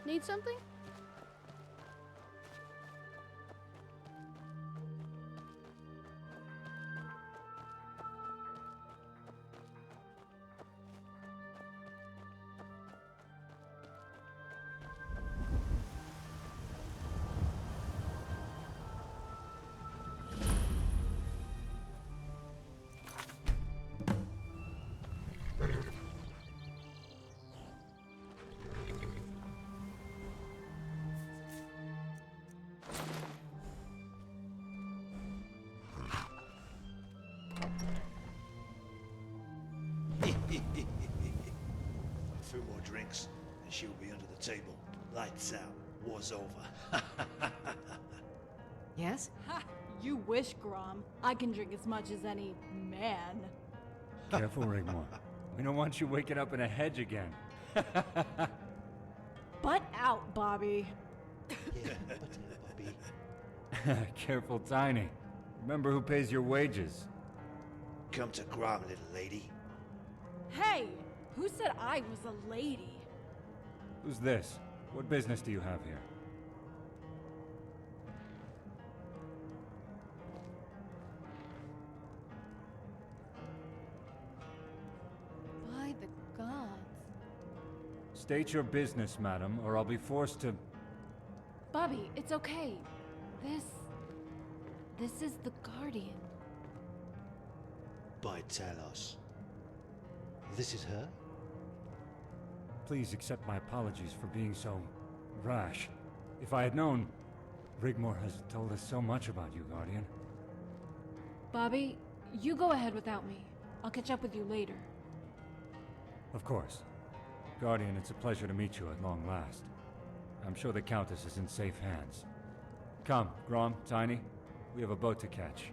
Need something? A few more drinks, and she will be under the table. Lights out. War's over. Yes? Ha! You wish, Grom. I can drink as much as any man. Careful, Rigmor. We don't want you waking up in a hedge again. Butt out, Bobby. Yeah, Bobby. Careful, Tiny. Remember who pays your wages. Come to Grom, little lady. Hey! Who said I was a lady? Who's this? What business do you have here? By the gods. State your business, madam, or I'll be forced to... Bobby, it's okay. This is the Guardian. By Talos. This is her? Please accept my apologies for being so... rash. If I had known... Rigmor has told us so much about you, Guardian. Bobby, you go ahead without me. I'll catch up with you later. Of course. Guardian, it's a pleasure to meet you at long last. I'm sure the Countess is in safe hands. Come, Grom, Tiny. We have a boat to catch.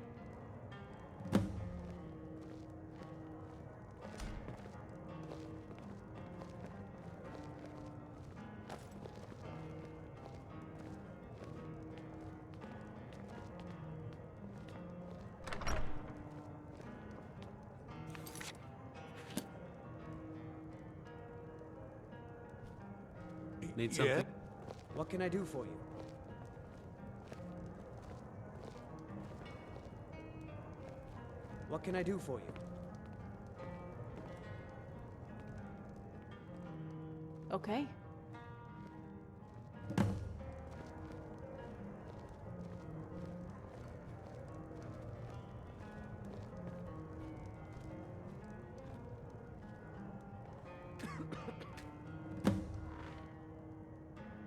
Need something? What can I do for you? What can I do for you? Okay.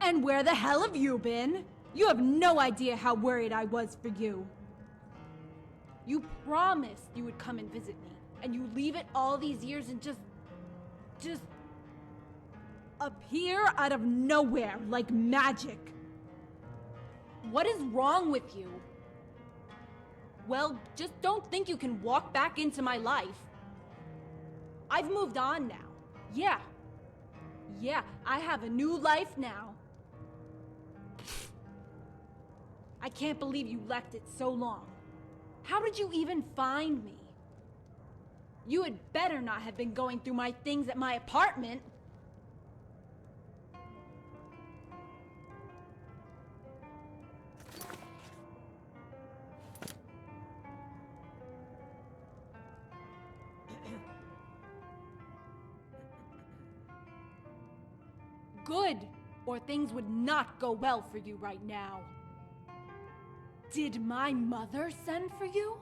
And where the hell have you been? You have no idea how worried I was for you. You promised you would come and visit me, and you leave it all these years and just appear out of nowhere like magic. What is wrong with you? Well, just don't think you can walk back into my life. I've moved on now. Yeah, I have a new life now. I can't believe you left it so long. How did you even find me? You had better not have been going through my things at my apartment. Good, or things would not go well for you right now. Did my mother send for you?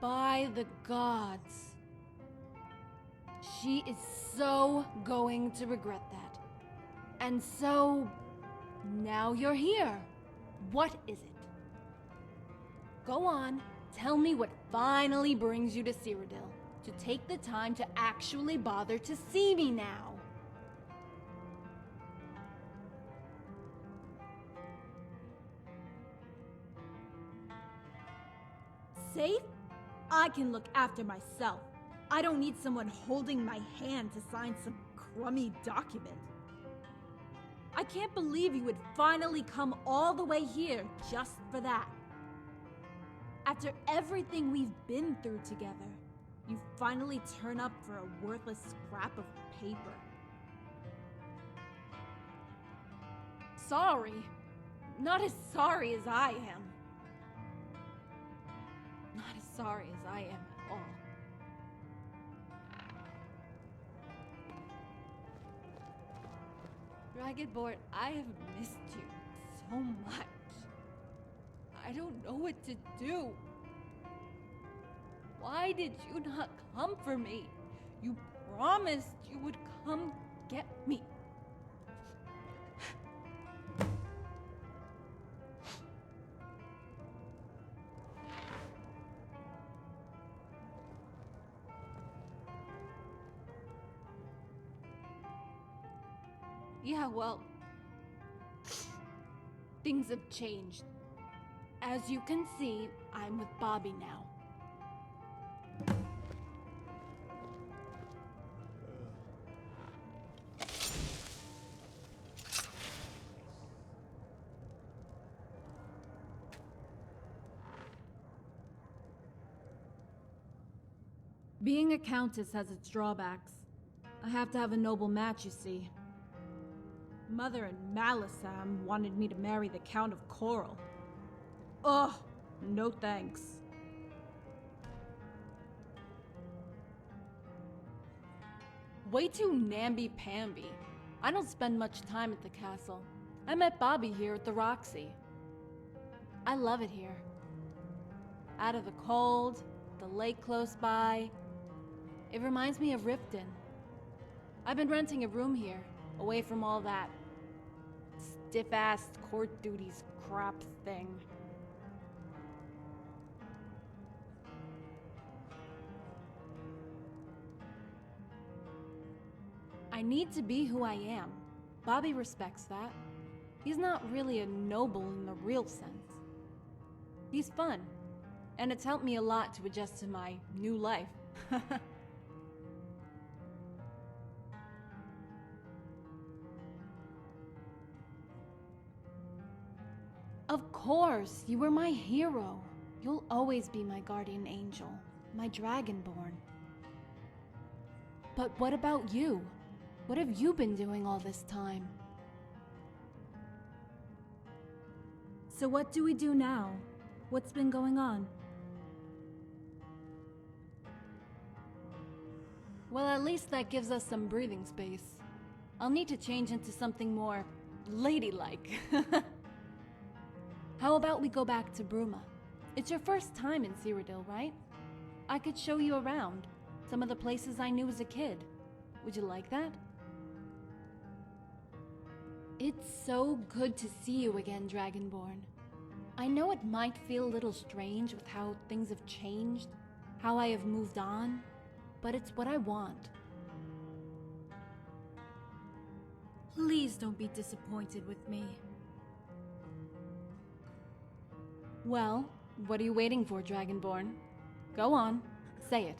By the gods. She is so going to regret that. And so, now you're here. What is it? Go on, tell me what finally brings you to Cyrodiil, to take the time to actually bother to see me now. Safe? I can look after myself. I don't need someone holding my hand to sign some crummy document. I can't believe you would finally come all the way here just for that. After everything we've been through together, you finally turn up for a worthless scrap of paper. sorry. Not as sorry as I am. Not as sorry as I am at all. Dragonborn, I have missed you so much. I don't know what to do. Why did you not come for me? You promised you would come get me. Yeah, well, things have changed. As you can see, I'm with Bobby now. Being a countess has its drawbacks. I have to have a noble match, you see. Mother and Malisam wanted me to marry the Count of Coral. Ugh, no thanks. Way too namby-pamby. I don't spend much time at the castle. I met Bobby here at the Roxy. I love it here. Out of the cold, the lake close by. It reminds me of Riften. I've been renting a room here, away from all that stiff-ass court duties crap thing. I need to be who I am. Bobby respects that. He's not really a noble in the real sense. He's fun, and it's helped me a lot to adjust to my new life. Of course, you were my hero. You'll always be my guardian angel, my dragonborn. But what about you? What have you been doing all this time? So what do we do now? What's been going on? Well, at least that gives us some breathing space. I'll need to change into something more ladylike. How about we go back to Bruma? It's your first time in Cyrodiil, right? I could show you around, some of the places I knew as a kid. Would you like that? It's so good to see you again, Dragonborn. I know it might feel a little strange with how things have changed, how I have moved on, but it's what I want. Please don't be disappointed with me. Well, what are you waiting for, Dragonborn? Go on, say it.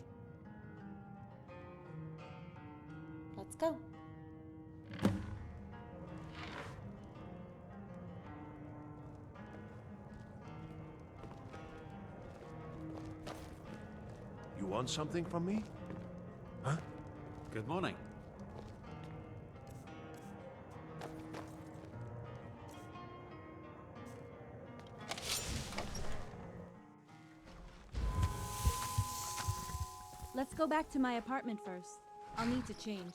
Let's go. You want something from me? Huh? Good morning. Let's go back to my apartment first. I'll need to change.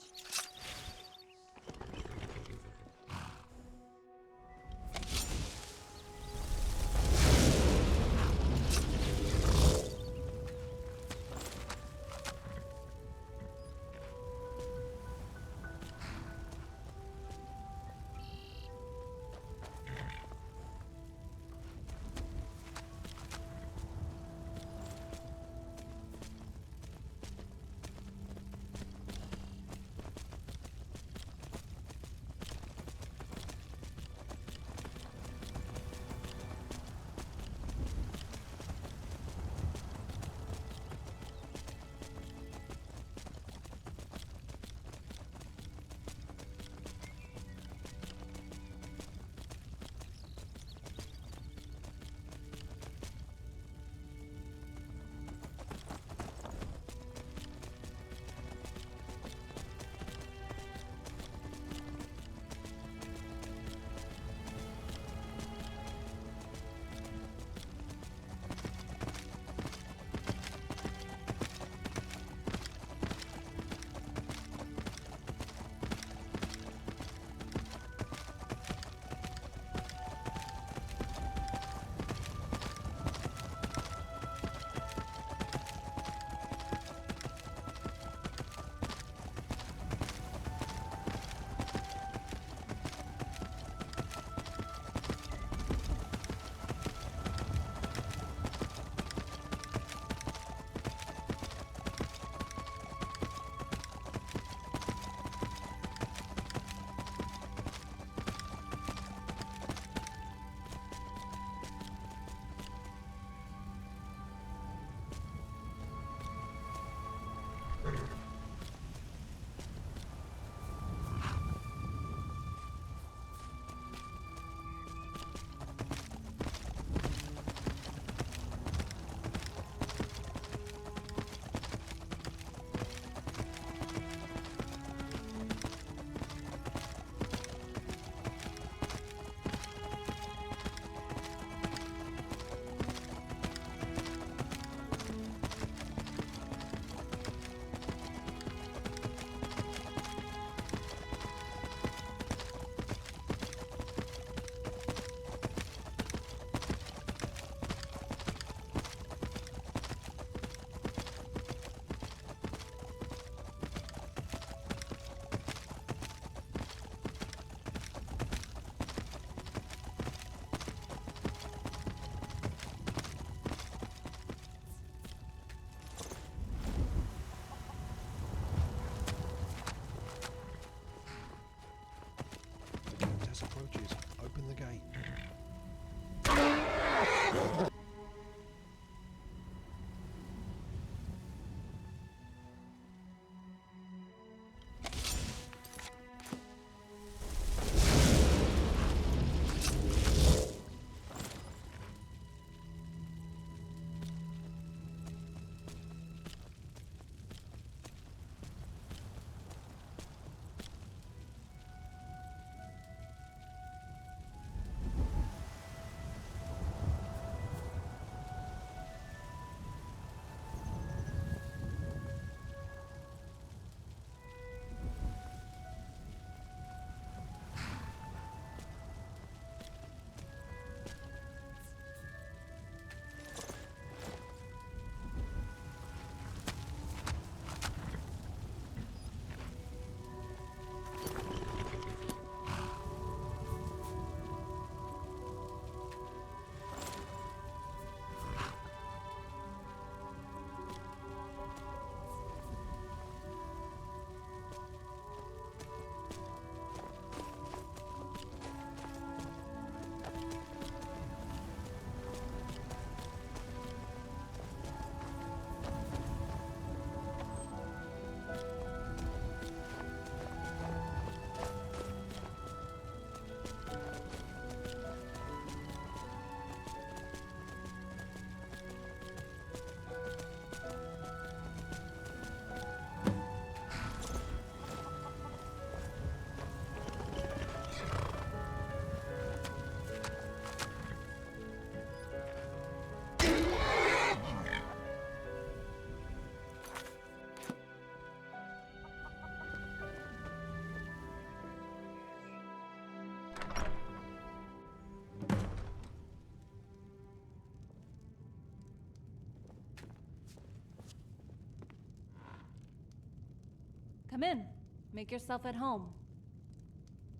Come in. Make yourself at home.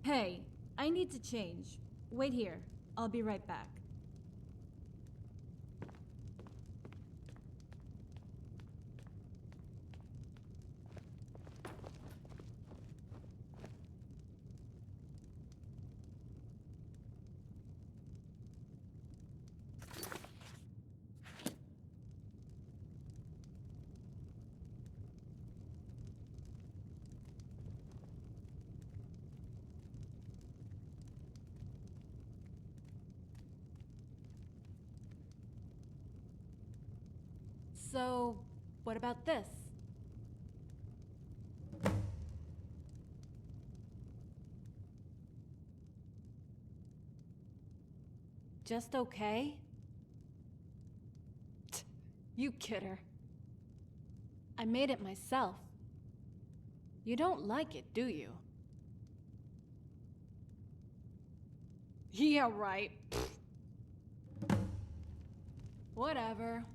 Hey, I need to change. Wait here. I'll be right back. So, what about this? Just okay? You kidder. I made it myself. You don't like it, do you? Yeah, right. Whatever.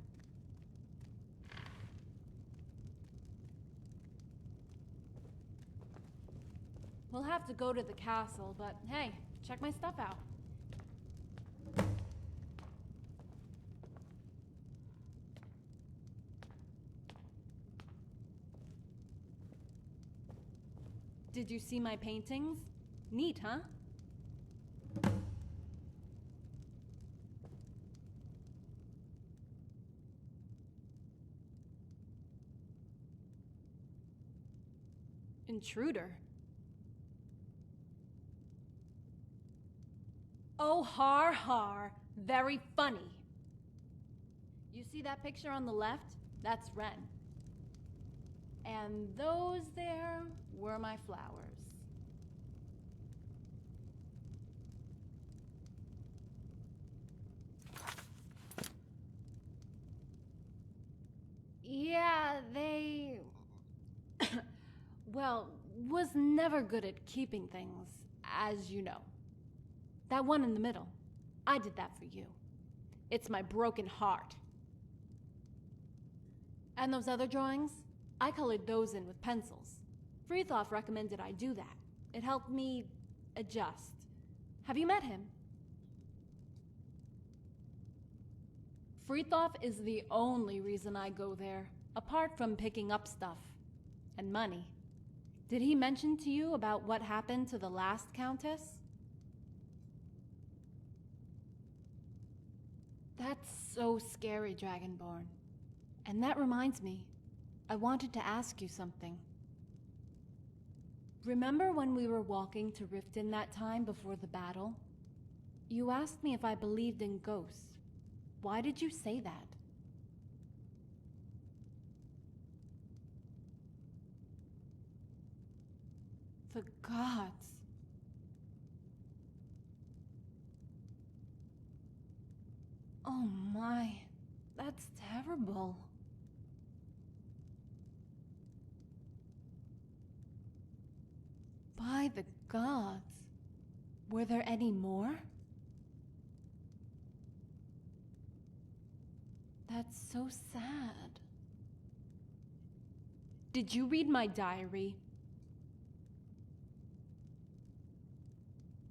We'll have to go to the castle, but hey, check my stuff out. Did you see my paintings? Neat, huh? Intruder. Oh, har har. Very funny. You see that picture on the left? That's Ren. And those there were my flowers. Yeah, they... well, was never good at keeping things, as you know. That one in the middle, I did that for you. It's my broken heart. And those other drawings? I colored those in with pencils. Freethoff recommended I do that. It helped me adjust. Have you met him? Freethoff is the only reason I go there, apart from picking up stuff. And money. Did he mention to you about what happened to the last Countess? That's so scary, Dragonborn. And that reminds me, I wanted to ask you something. Remember when we were walking to Riften that time before the battle? You asked me if I believed in ghosts. Why did you say that? The gods. Oh my, that's terrible. By the gods. Were there any more? That's so sad. Did you read my diary?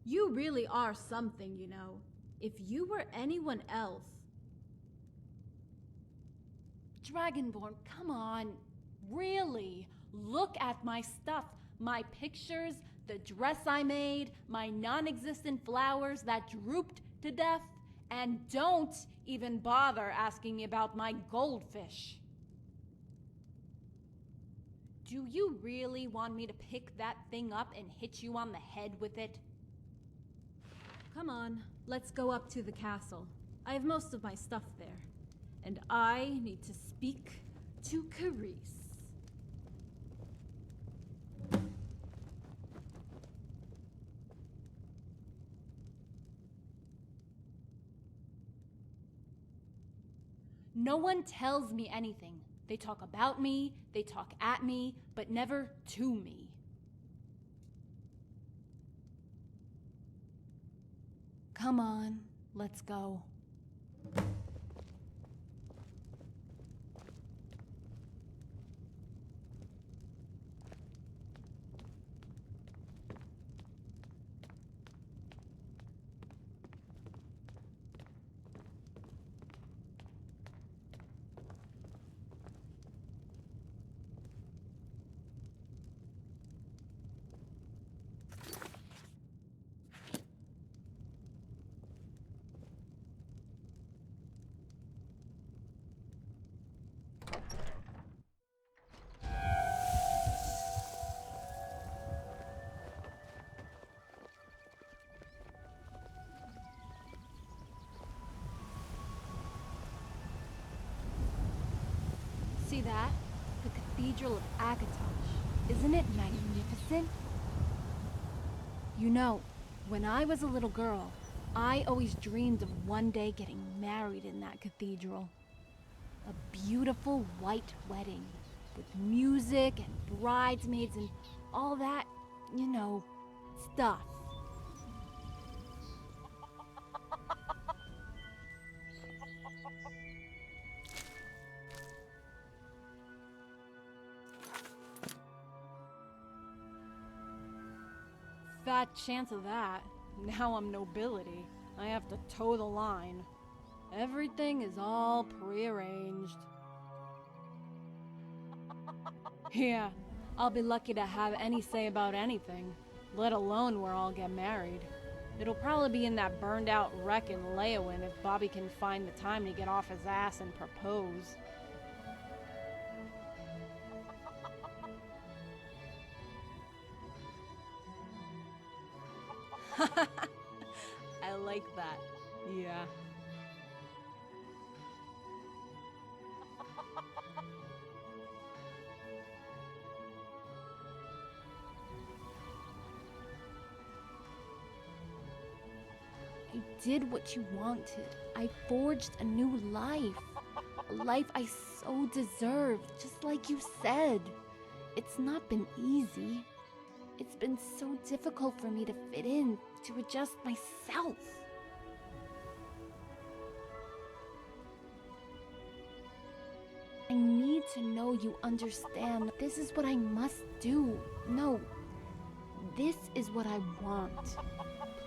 You really are something, you know. If you were anyone else... Dragonborn, come on. Really? Look at my stuff. My pictures, the dress I made, my non-existent flowers that drooped to death, and don't even bother asking me about my goldfish. Do you really want me to pick that thing up and hit you on the head with it? Come on, let's go up to the castle. I have most of my stuff there. And I need to speak to Carice. No one tells me anything. They talk about me, they talk at me, but never to me. Come on, let's go. see that. The Cathedral of Akatosh. Isn't it magnificent? You know, when I was a little girl, I always dreamed of one day getting married in that cathedral. A beautiful white wedding, with music and bridesmaids and all that, you know, stuff. Fat chance of that. Now I'm nobility. I have to toe the line. Everything is all prearranged. Yeah, I'll be lucky to have any say about anything, let alone where I'll get married. It'll probably be in that burned out wreck in Leowin if Bobby can find the time to get off his ass and propose. I like that. Yeah. I did what you wanted. I forged a new life. A life I so deserved, just like you said. It's not been easy. It's been so difficult for me to fit in, to adjust myself. I need to know you understand. This is what I must do. No, this is what I want.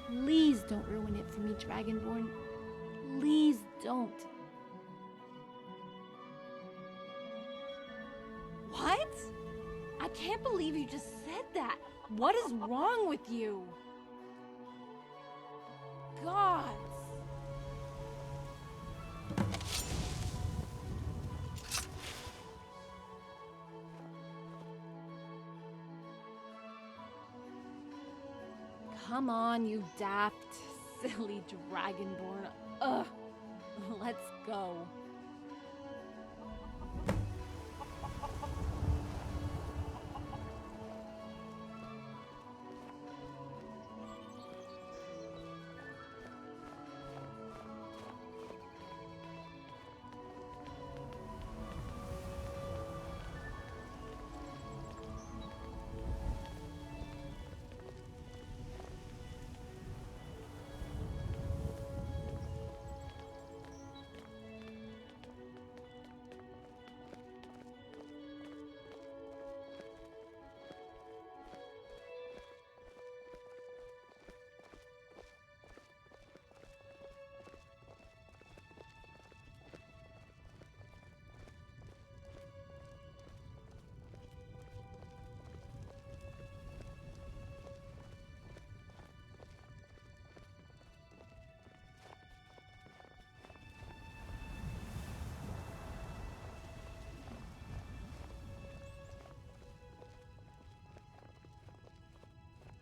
Please don't ruin it for me, Dragonborn. Please don't. What? I can't believe you just said that. What is wrong with you? Gods. Come on, you daft, silly Dragonborn. Ugh. Let's go.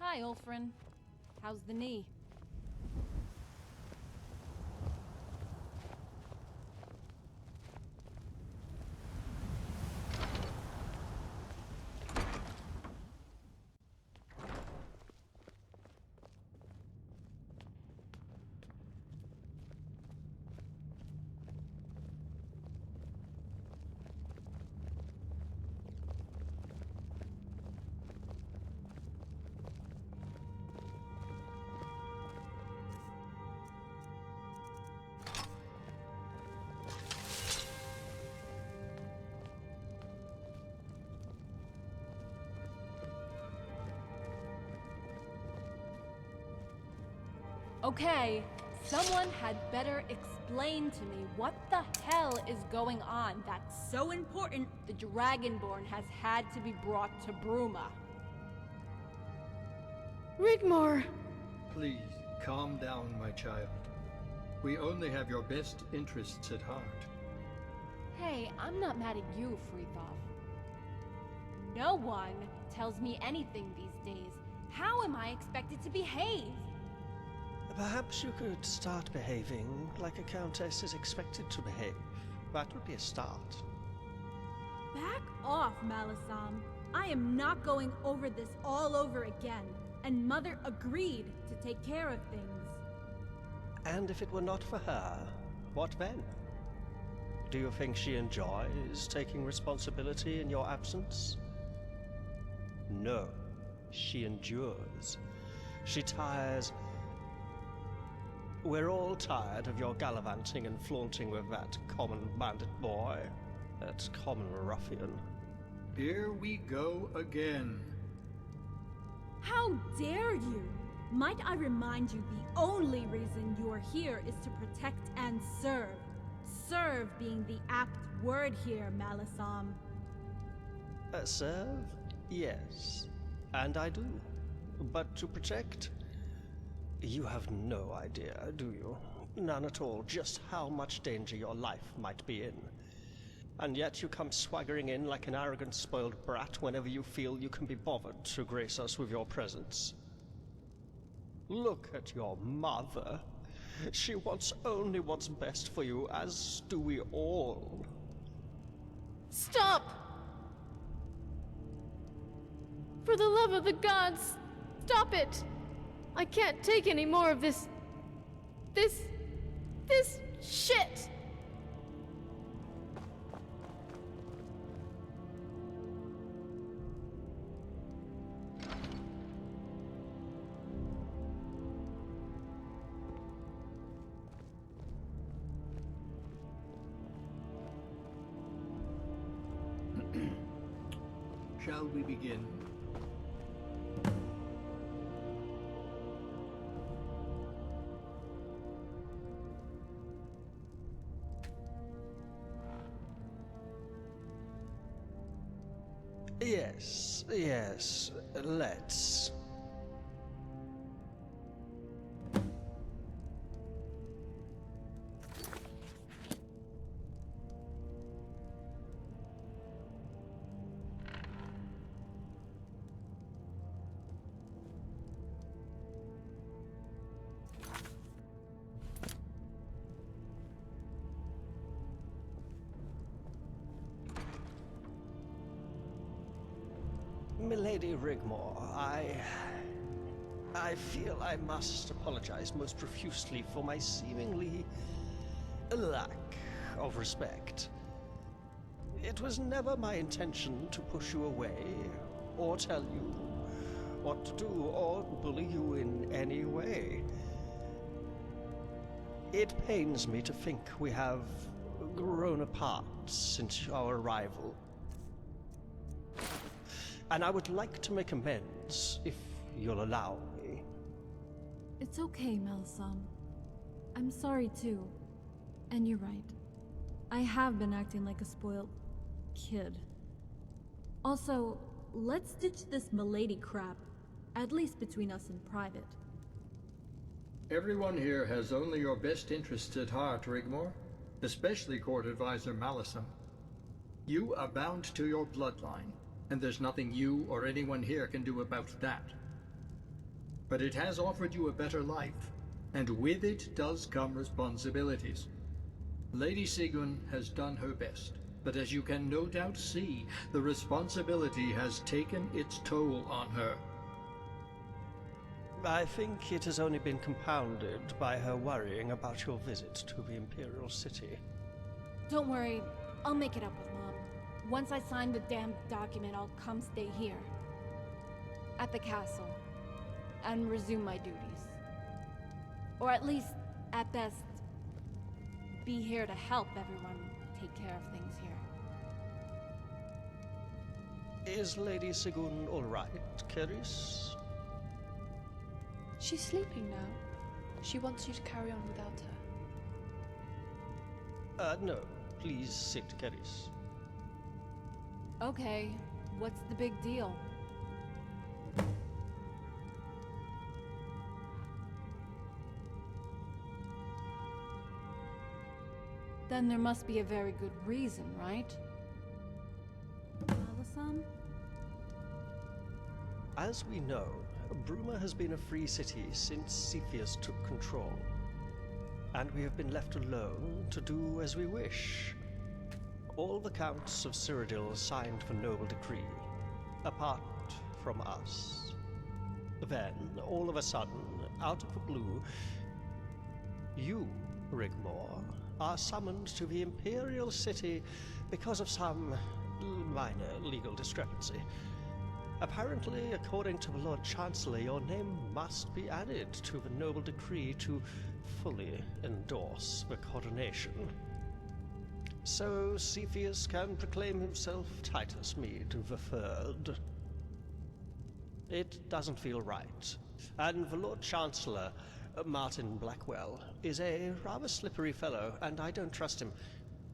Hi, Ulfrin. How's the knee? Okay, someone had better explain to me what the hell is going on that's so important the Dragonborn has had to be brought to Bruma. Rigmor! Please, calm down, my child. We only have your best interests at heart. Hey, I'm not mad at you, Frithov. No one tells me anything these days. How am I expected to behave? Perhaps you could start behaving like a countess is expected to behave. That would be a start. Back off, Malisam. I am not going over this all over again, and Mother agreed to take care of things. And if it were not for her, what then? Do you think she enjoys taking responsibility in your absence? No, she endures. She tires. We're all tired of your gallivanting and flaunting with that common bandit boy, that common ruffian. Here we go again. How dare you! Might I remind you the only reason you're here is to protect and serve. Serve being the apt word here, Malisam. Serve? Yes. And I do. But to protect? You have no idea, do you? None at all, just how much danger your life might be in. And yet you come swaggering in like an arrogant, spoiled brat whenever you feel you can be bothered to grace us with your presence. Look at your mother. She wants only what's best for you, as do we all. Stop! For the love of the gods, stop it! I can't take any more of this shit! Shall we begin? Yes, let's. Milady Rigmor, I feel I must apologize most profusely for my seemingly lack of respect. It was never my intention to push you away, or tell you what to do, or bully you in any way. It pains me to think we have grown apart since our arrival. And I would like to make amends, if you'll allow me. It's okay, Malisam. I'm sorry too. And you're right. I have been acting like a spoiled kid. Also, let's ditch this milady crap, at least between us in private. Everyone here has only your best interests at heart, Rigmor, especially Court Advisor Malisam. You are bound to your bloodline, and there's nothing you or anyone here can do about that. But it has offered you a better life, and with it does come responsibilities. Lady Sigun has done her best, but as you can no doubt see, the responsibility has taken its toll on her. I think it has only been compounded by her worrying about your visit to the Imperial City. Don't worry, I'll make it up with Mom. Once I sign the damn document, I'll come stay here. At the castle. And resume my duties. Or at least, at best, be here to help everyone take care of things here. Is Lady Sigun all right, Keris? She's sleeping now. She wants you to carry on without her. No. Please sit, Keris. Okay, what's the big deal? Then there must be a very good reason, right? Malisam? As we know, Bruma has been a free city since Cepheus took control. And we have been left alone to do as we wish. all the Counts of Cyrodiil signed the noble decree, apart from us. Then, all of a sudden, out of the blue, you, Rigmor, are summoned to the Imperial City because of some minor legal discrepancy. Apparently, according to the Lord Chancellor, your name must be added to the noble decree to fully endorse the coronation. So Cepheus can proclaim himself Titus Mede III. It doesn't feel right, and the Lord Chancellor, Martin Blackwell, is a rather slippery fellow, and I don't trust him.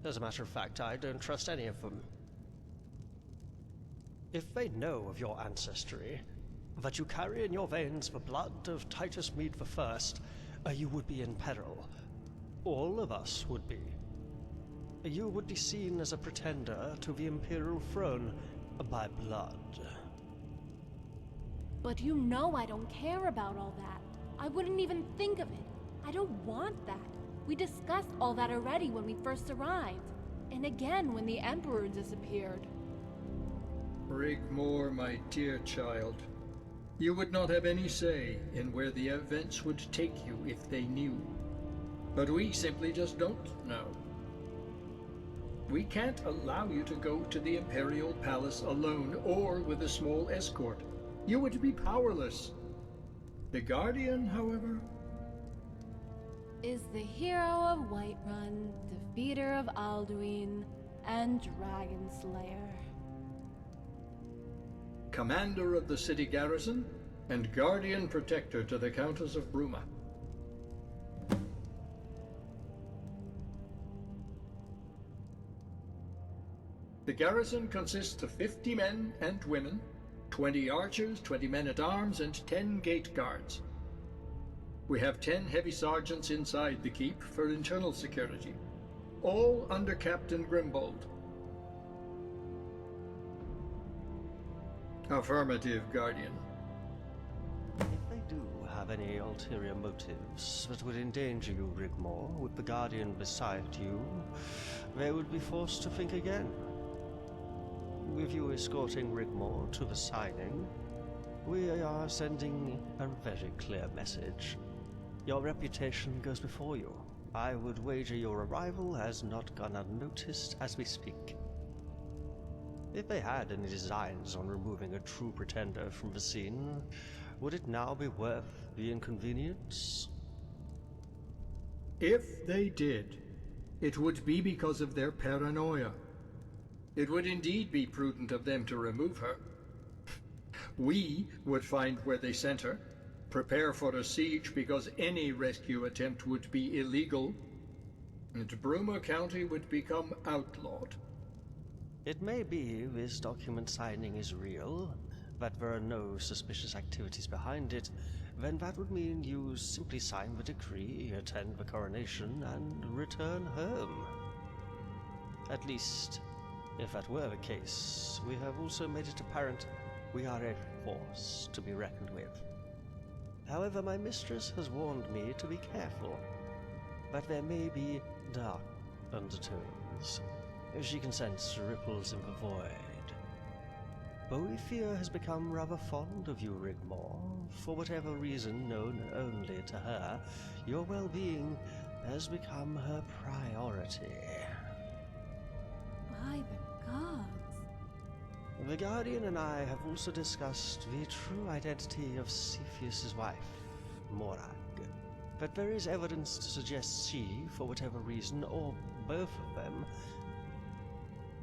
As a matter of fact, I don't trust any of them. If they know of your ancestry, that you carry in your veins the blood of Titus Mede I, you would be in peril. All of us would be. You would be seen as a pretender to the Imperial throne by blood. But you know I don't care about all that. I wouldn't even think of it. I don't want that. We discussed all that already when we first arrived. And again when the Emperor disappeared. Rigmor, my dear child, you would not have any say in where the events would take you if they knew. But we simply just don't know. We can't allow you to go to the Imperial Palace alone or with a small escort. You would be powerless. The Guardian, however, is the hero of Whiterun, defeater of Alduin, and Dragon Slayer. Commander of the city garrison, and guardian protector to the Countess of Bruma. The garrison consists of 50 men and women, 20 archers, 20 men-at-arms, and 10 gate guards. We have 10 heavy sergeants inside the keep for internal security, all under Captain Grimbold. Affirmative, Guardian. If they do have any ulterior motives that would endanger you, Rigmor, with the Guardian beside you, they would be forced to think again. With you escorting Rigmor to the signing, we are sending a very clear message. Your reputation goes before you. I would wager your arrival has not gone unnoticed as we speak. If they had any designs on removing a true pretender from the scene, would it now be worth the inconvenience? If they did, it would be because of their paranoia. It would indeed be prudent of them to remove her. We would find where they sent her, prepare for a siege because any rescue attempt would be illegal, and Bruma County would become outlawed. It may be this document signing is real, but there are no suspicious activities behind it. Then that would mean you simply sign the decree, attend the coronation, and return home. At least, if that were the case, we have also made it apparent we are a force to be reckoned with. However, my mistress has warned me to be careful, but there may be dark undertones. She can sense ripples in the void. Boethiah has become rather fond of you, Rigmor. For whatever reason known only to her, your well-being has become her priority. By the gods. The Guardian and I have also discussed the true identity of Cepheus's wife, Morag. But there is evidence to suggest she, for whatever reason, or both of them,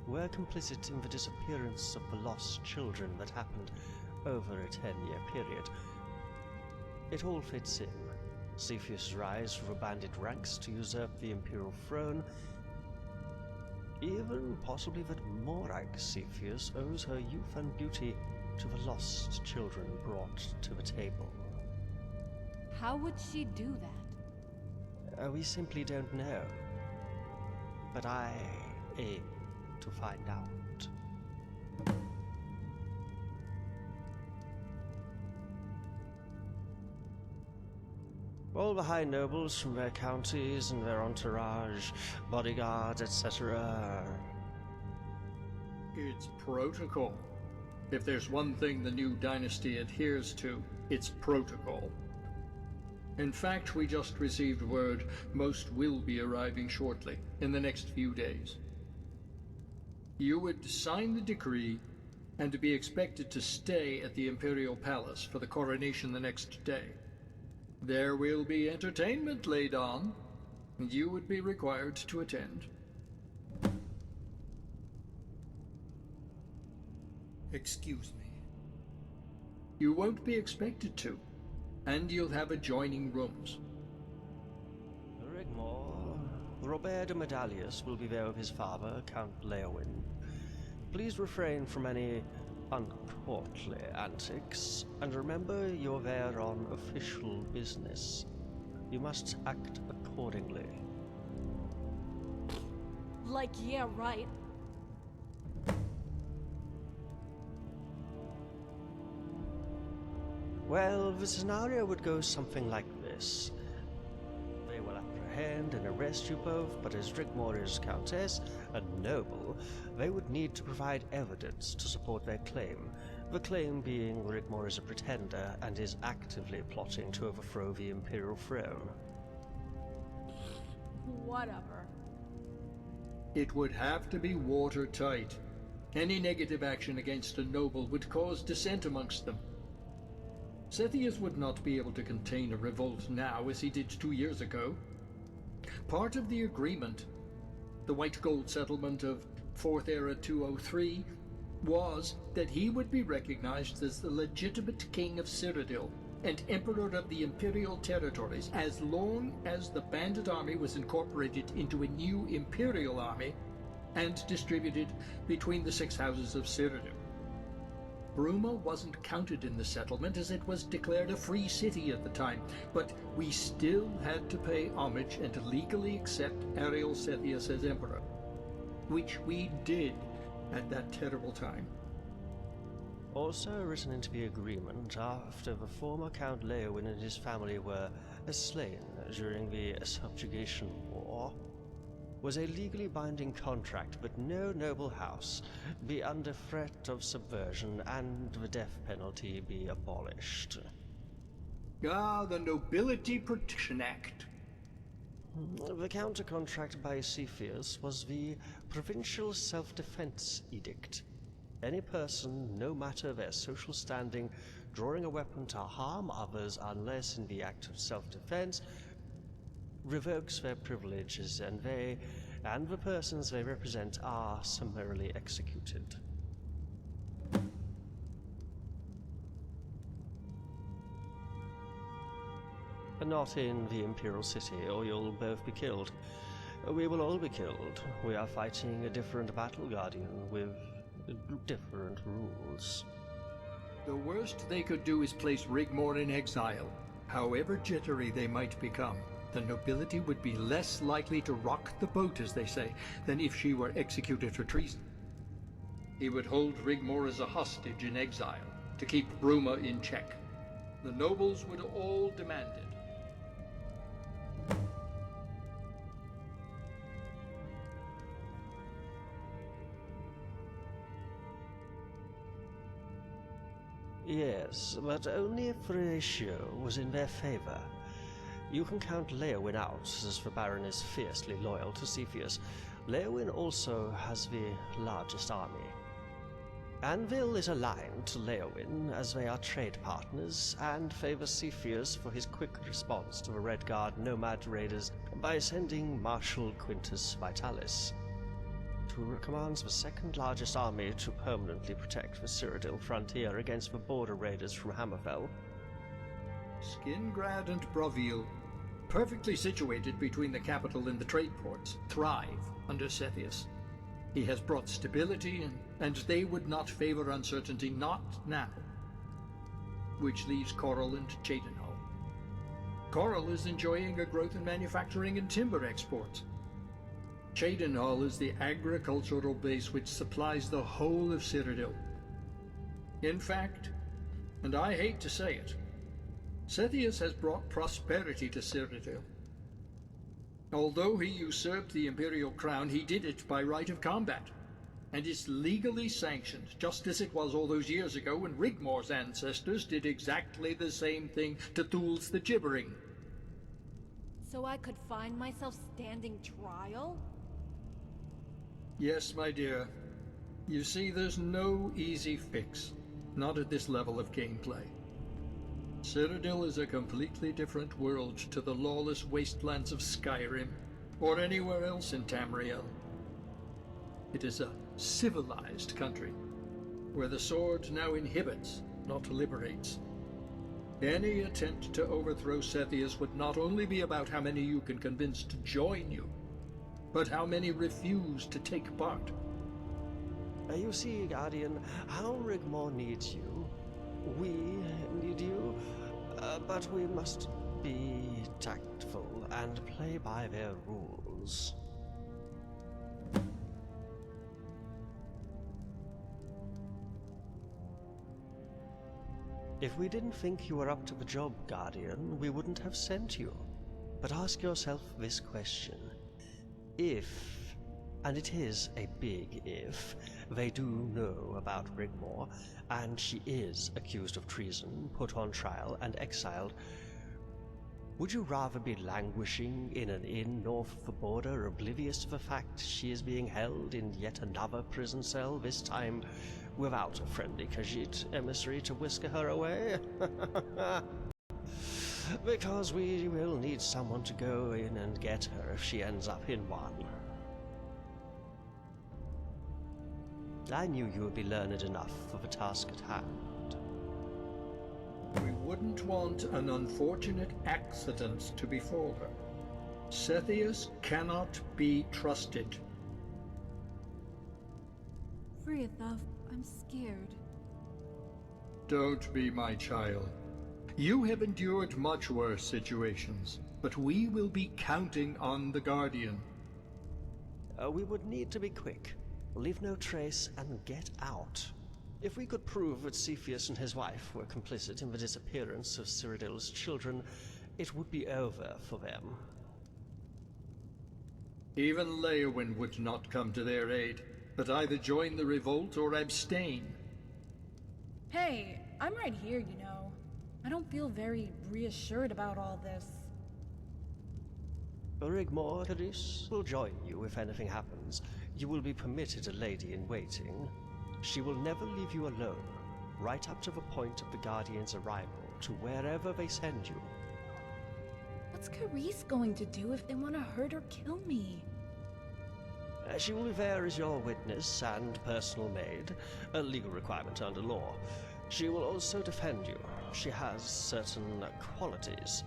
were complicit in the disappearance of the lost children that happened over a 10-year period. It all fits in. Cepheus' rise through the bandit ranks to usurp the Imperial throne, even possibly that Morag Cepheus owes her youth and beauty to the lost children brought to the table. How would she do that? We simply don't know. But I aim to find out. All the high nobles from their counties and their entourage, bodyguards, etc., It's protocol. If there's one thing the new dynasty adheres to, it's protocol. In fact, we just received word most will be arriving shortly, in the next few days. You would sign the decree and be expected to stay at the Imperial Palace for the coronation the next day. There will be entertainment laid on, and you would be required to attend. Excuse me. You won't be expected to, and you'll have adjoining rooms. Rigmor, Robert de Medallius will be there with his father, Count Leowin. Please refrain from any uncourtly antics, and remember you're there on official business. You must act accordingly. Like, yeah, right. Well, the scenario would go something like this. They will apprehend and arrest you both, but as Rigmor is Countess, a noble, they would need to provide evidence to support their claim. The claim being Rigmor is a pretender and is actively plotting to overthrow the Imperial throne. Whatever. It would have to be watertight. Any negative action against a noble would cause dissent amongst them. Sethius would not be able to contain a revolt now as he did 2 years ago. Part of the agreement, the White Gold settlement of 4th Era 203, was that he would be recognized as the legitimate king of Cyrodiil and emperor of the Imperial territories as long as the bandit army was incorporated into a new Imperial army and distributed between the 6 houses of Cyrodiil. Bruma wasn't counted in the settlement as it was declared a free city at the time, but we still had to pay homage and legally accept Ariel Sethius as emperor, which we did at that terrible time. Also written into the agreement after the former Count Leowin and his family were slain during the Subjugation War, was a legally binding contract that no noble house be under threat of subversion and the death penalty be abolished. Ah, the Nobility Protection Act. The counter-contract by Cepheus was the Provincial Self-Defense Edict. Any person, no matter their social standing, drawing a weapon to harm others unless in the act of self-defense, revokes their privileges, and the persons they represent are summarily executed. Not in the Imperial City, or you'll both be killed. We will all be killed. We are fighting a different battle, Guardian, with different rules. The worst they could do is place Rigmor in exile. However jittery they might become, the nobility would be less likely to rock the boat, as they say, than if she were executed for treason. He would hold Rigmor as a hostage in exile, to keep Bruma in check. The nobles would all demand it. Yes, but only if the ratio was in their favor. You can count Leowin out, as the Baron is fiercely loyal to Cepheus. Leowin also has the largest army. Anvil is aligned to Leowin, as they are trade partners, and favors Cepheus for his quick response to the Red Guard nomad raiders by sending Marshal Quintus Vitalis, who commands the second largest army to permanently protect the Cyrodiil frontier against the border raiders from Hammerfell. Skingrad and Broville, perfectly situated between the capital and the trade ports, thrive under Cepheus. He has brought stability, and they would not favor uncertainty, not now. Which leaves Coral and Cheydinhal. Coral is enjoying a growth in manufacturing and timber exports. Cheydinhal is the agricultural base which supplies the whole of Cyrodiil. In fact, and I hate to say it, Sethius has brought prosperity to Cyrodiil. Although he usurped the imperial crown, he did it by right of combat. and it's legally sanctioned, just as it was all those years ago when Rigmor's ancestors did exactly the same thing to Thul's the Gibbering. So I could find myself standing trial? Yes, my dear. You see, there's no easy fix. Not at this level of gameplay. Cyrodiil is a completely different world to the lawless wastelands of Skyrim, or anywhere else in Tamriel. It is a civilized country, where the sword now inhibits, not liberates. Any attempt to overthrow Sethius would not only be about how many you can convince to join you, but how many refuse to take part. You see, Guardian, how Rigmor needs you. We need you, but we must be tactful and play by their rules. If we didn't think you were up to the job, Guardian, we wouldn't have sent you. But ask yourself this question. If, and it is a big if, they do know about Rigmor, and she is accused of treason, put on trial, and exiled, would you rather be languishing in an inn north of the border, oblivious to the fact she is being held in yet another prison cell, this time without a friendly Khajiit emissary to whisk her away? Because we will need someone to go in and get her if she ends up in one. I knew you would be learned enough for the task at hand. We wouldn't want an unfortunate accident to befall her. Sethius cannot be trusted. Friathoth, I'm scared. Don't be, my child. You have endured much worse situations, but we will be counting on the Guardian. We would need to be quick. Leave no trace and get out. If we could prove that Cepheus and his wife were complicit in the disappearance of Cyrodiil's children, it would be over for them. Even Leowyn would not come to their aid, but either join the revolt or abstain. Hey, I'm right here, you know. I don't feel very reassured about all this. Rigmor will join you if anything happens. You will be permitted a lady-in-waiting. She will never leave you alone, right up to the point of the Guardian's arrival, to wherever they send you. What's Carice going to do if they want to hurt or kill me? She will be there as your witness and personal maid, a legal requirement under law. She will also defend you. She has certain qualities.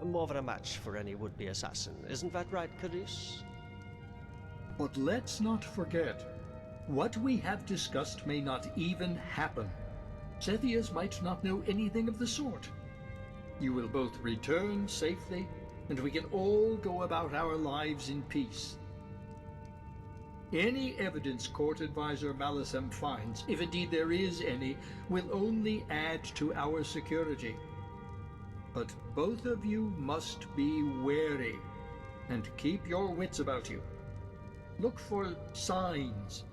More than a match for any would-be assassin. Isn't that right, Carice? But let's not forget, what we have discussed may not even happen. Sethius might not know anything of the sort. You will both return safely, and we can all go about our lives in peace. Any evidence Court Advisor Malisem finds, if indeed there is any, will only add to our security. But both of you must be wary, and keep your wits about you. Look for signs,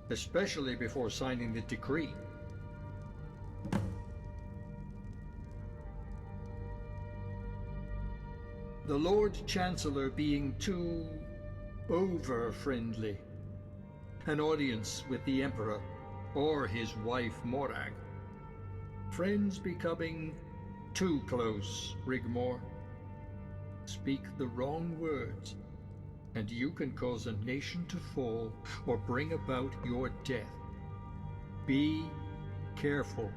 especially before signing the decree. The Lord Chancellor being too over-friendly. An audience with the Emperor, or his wife Morag. Friends becoming too close, Rigmor. Speak the wrong words, and you can cause a nation to fall or bring about your death. Be careful.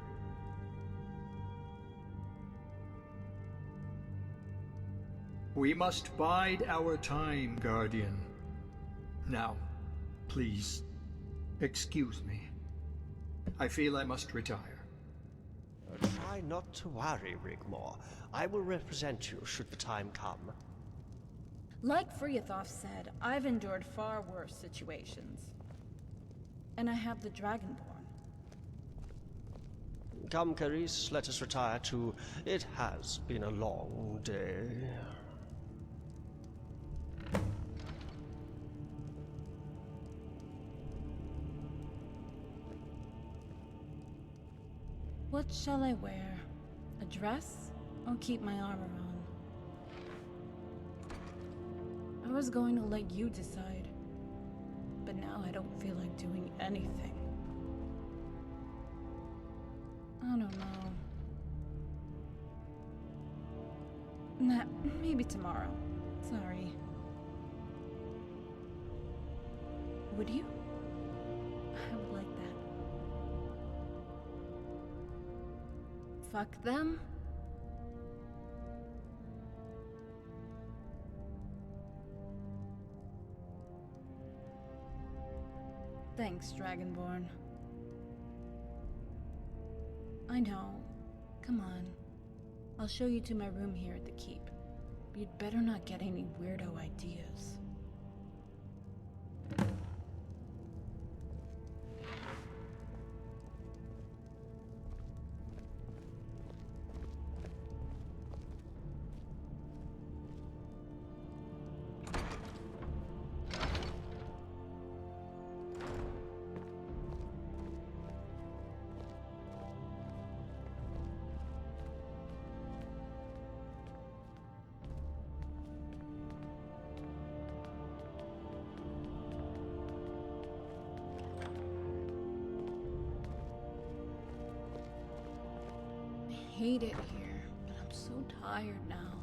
We must bide our time, Guardian. Now, please, excuse me. I feel I must retire. Try not to worry, Rigmor. I will represent you should the time come. Like Friathoth said, I've endured far worse situations. And I have the Dragonborn. Come, Carice, let us retire to... It has been a long day. What shall I wear? A dress? Or keep my armor on? I was going to let you decide. But now I don't feel like doing anything. I don't know. Nah, maybe tomorrow. Sorry. Would you? I would like that. Fuck them? Thanks, Dragonborn. I know. Come on. I'll show you to my room here at the keep. You'd better not get any weirdo ideas. I hate it here, but I'm so tired now.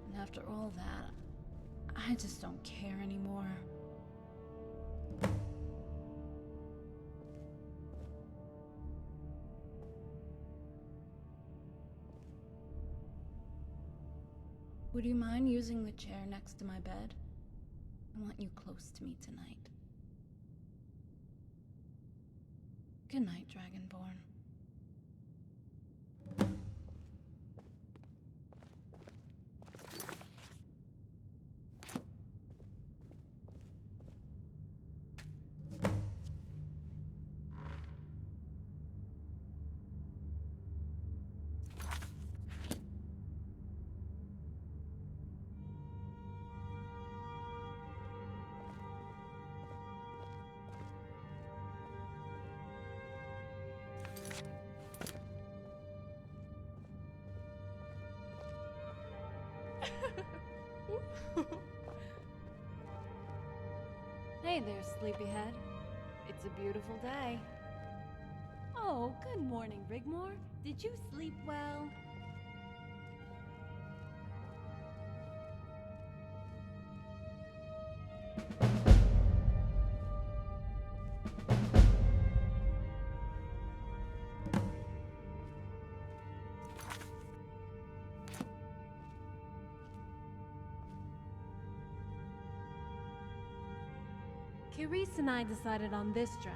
And after all that, I just don't care anymore. Would you mind using the chair next to my bed? I want you close to me tonight. Good night, Dragonborn. Hey there, sleepyhead. It's a beautiful day. Oh, good morning, Rigmor. Did you sleep well? Carice and I decided on this dress.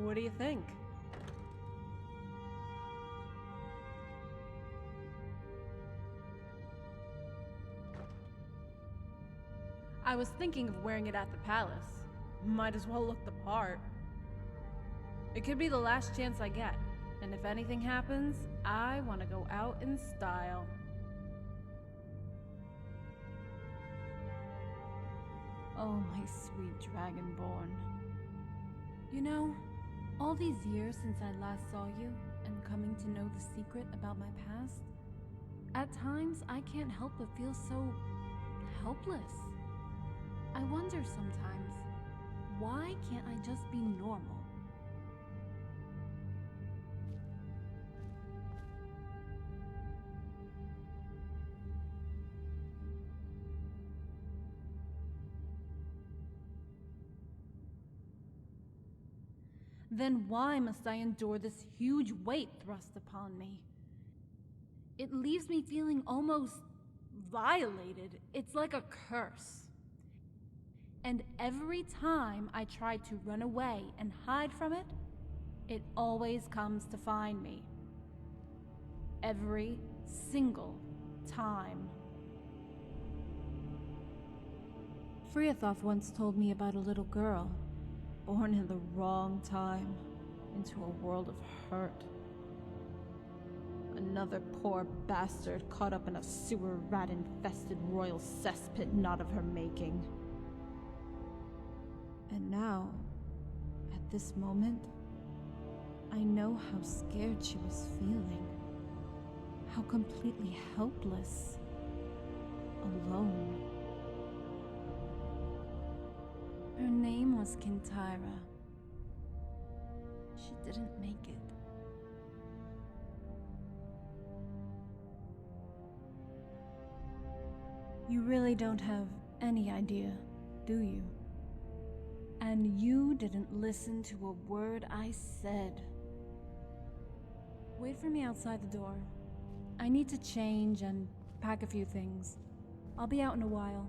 What do you think? I was thinking of wearing it at the palace. Might as well look the part. It could be the last chance I get, and if anything happens, I want to go out in style. Oh, my sweet Dragonborn. You know, all these years since I last saw you, and coming to know the secret about my past, at times I can't help but feel so helpless. I wonder sometimes, why can't I just be normal? Then why must I endure this huge weight thrust upon me? It leaves me feeling almost violated. It's like a curse. And every time I try to run away and hide from it, it always comes to find me. Every single time. Friathoth once told me about a little girl born in the wrong time, into a world of hurt. Another poor bastard caught up in a sewer rat-infested royal cesspit not of her making. And now, at this moment, I I know how scared she was feeling. How completely helpless. Alone. Her name was Kintyra. She didn't make it. You really don't have any idea, do you? And you didn't listen to a word I said. Wait for me outside the door. I need to change and pack a few things. I'll be out in a while.